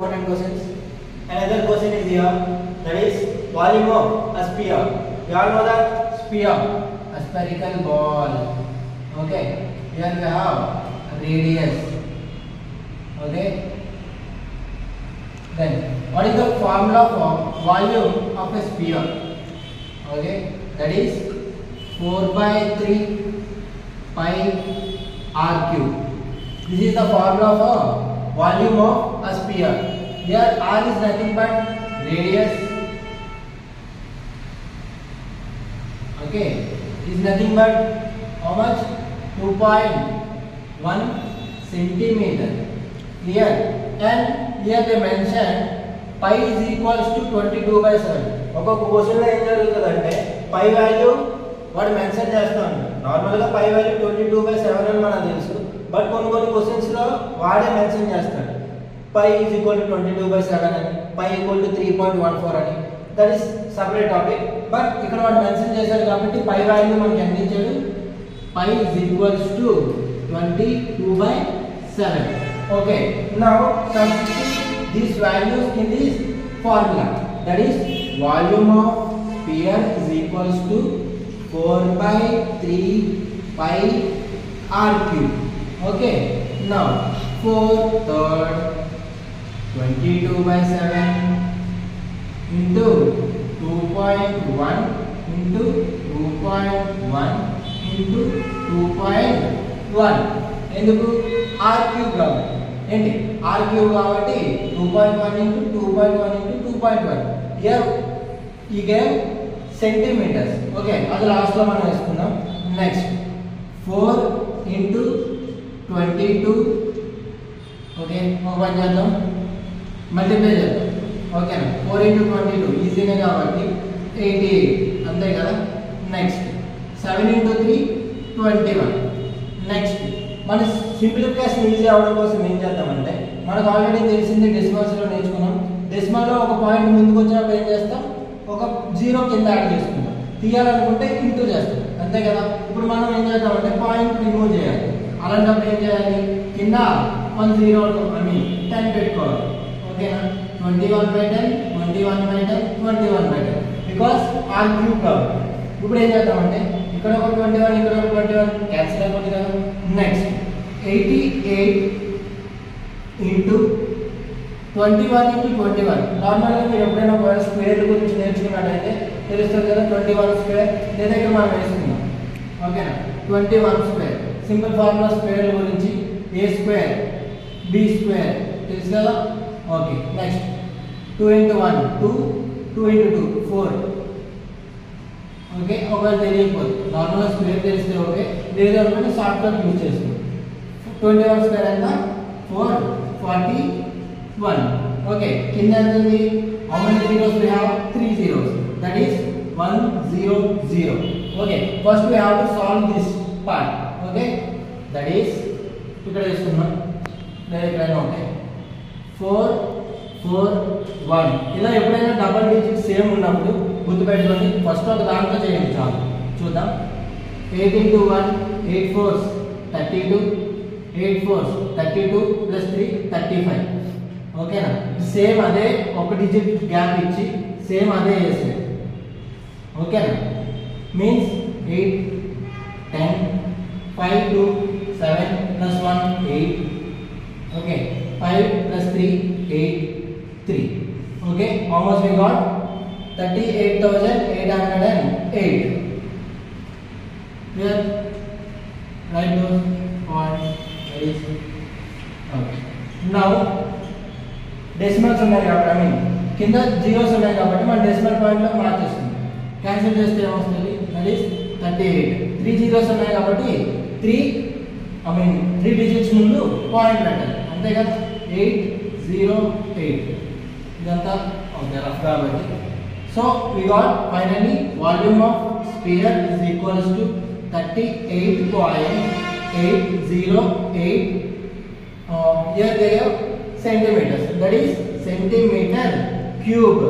important questions. Another question is here, that is volume of a sphere. You all know that sphere, a spherical ball. Okay, here we have radius. Okay, then what is the formula for volume of a sphere? Okay, that is 4/3 pi r cube. This is the formula for volume of a sphere. Here r is nothing but radius. Okay, is nothing but how much? 2.1 centimeter. Here and here they mention pi is equals to 22/7. ఒక్కొక్క question లో ఏం జరుగుతుందంటే పై value వాడు mention చేస్తాడు. Normal గా పై value 22/7 అని మనకు తెలుసు. బట్ కొన్ని క్వశ్చన్స్ లో వాడే మెన్షన్ చేస్తాడు పై ఈజ్ ఈక్వల్ టు 22/7 అని, పై ఈక్వల్ టు 3.14 అని. That is separate topic. But ఇక్కడ వాడు మెన్షన్ చేశాడు కాబట్టి పై వాల్యూ మనకి ఎంత ఇచ్చాడు? Pi is equals to 22/7. Okay, now substitute these values in this formula. That is volume of sphere is equals to 4/3 pi r cube. Okay, now 4/3 22/7 into 2.1 into 2.1 into 2.1. ఎందుకు? r cube కాబట్టి. ఏంటి? r cube కాబట్టి 2.1 into 2.1 into 2.1. here he gave centimeters. Okay, అది last లో మనం వేసుకుందాం. Next 4 into 22. Okay, ఒక పని చేద్దాం, మల్టిప్లై చేద్దాం. ఓకేనా? 4 into 22 ఈజీనే కాబట్టి 88 అంతే కదా. Next 7 into 3 21. నెక్స్ట్ మన సింప్లిఫికేషన్ ఈజీ అవడం కోసం ఏం చేద్దామంటే మనకు ఆల్రెడీ తెలిసింది డెసిమల్స్ లో నేర్చుకున్నాం. డెసిమల్ లో ఒక పాయింట్ ముందుకు వచ్చినప్పుడు ఏం చేస్తాం? ఒక జీరో కింద యాడ్ చేసుకుంటాం. తీయాలనుకుంటే ఇంటూ చేస్తాం, అంతే కదా. ఇప్పుడు మనం ఏం చేద్దామంటే పాయింట్ రిమూవ్ చేయాలి. అలాంటప్పుడు ఏం చేయాలి? కింద 10 పెట్టుకోవాలి. ఓకేనా? 21/10 21/10 21/10 బికాస్ r క్యూబ్ కాబట్టి. ఇప్పుడు ఏం చేద్దామంటే ఇక్కడ ఒక 21 ఇక్కడ ఒక 21 క్యాన్సిల్ అయిపోతుంది కదా. Next 88 into 21 into 21. నార్మల్గా మీరు ఎప్పుడైనా ఒక స్క్వేర్ గురించి నేర్చుకున్నట్టయితే తెలుస్తుంది కదా, 21 స్క్వేర్ లేదా ఇక్కడ మనం వేసుకుందాం. ఓకేనా? 21 స్క్వేర్ సింపుల్ ఫార్ములా స్క్వేర్ గురించి a స్క్వేర్ b స్క్వేర్ తెలుసు కదా. Okay, next 2 into 1 2 2 into 2 4. Okay, ఒకవేళ తెలియకపోతే నార్మల్గా స్క్వేర్ తెలిస్తే ఓకే, లేదు అనుకుంటే షార్ట్ కట్ యూజ్ చేసుకోండి. 21 స్క్వేర్ ఎంత? 441. ఓకే, కింద ఎంత ఉంది? How many zeros we have? 3 zeros. That is 100. Okay, first we have to solve this part. Okay, that is ఇక్కడ వేస్తున్నాం లేదా ఎక్కడైనా. ఓకే, 441. ఇలా ఎప్పుడైనా డబల్ డిజిట్ సేమ్ ఉన్నప్పుడు గుర్తుపెట్టుకోండి, ఫస్ట్ ఒక దాంట్లో చేయండి చాలు. చూద్దాం. 8 into 1 8 4s 32 8 4s 32 plus 3 35. ఓకేనా? సేమ్ అదే ఒక డిజిట్ గ్యాప్ ఇచ్చి సేమ్ అదే వేసేది. ఓకేనా? Means 8 10 5 2 7 plus 1 8. Okay, 5 plus 3 8 3. Okay, almost we got 38,808. Here write those points. Okay, now decimals ఉన్నాయి కాబట్టి ఐ మీన్ కింద జీరోస్ ఉన్నాయి కాబట్టి మనం డెసిమల్ పాయింట్ లో మార్చేస్తున్నాం. క్యాన్సిల్ చేస్తే ఏమొస్తుంది? That is 38. 3 జీరోస్ ఉన్నాయి కాబట్టి 3 డిజిట్స్ ముందు పాయింట్ పెట్టాలి, అంతే కదా. 808 ఇదంతా ఓకే రఫ్ కాబట్టి. So we got finally volume of sphere is equals to 38.808. Here they have centimeters, that is centimeter cube.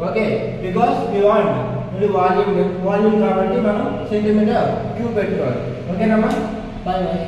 Okay, because we want only volume కాబట్టి మనం centimeter cube పెట్టుకోవాలి. ఓకేనమ్మా, bye bye.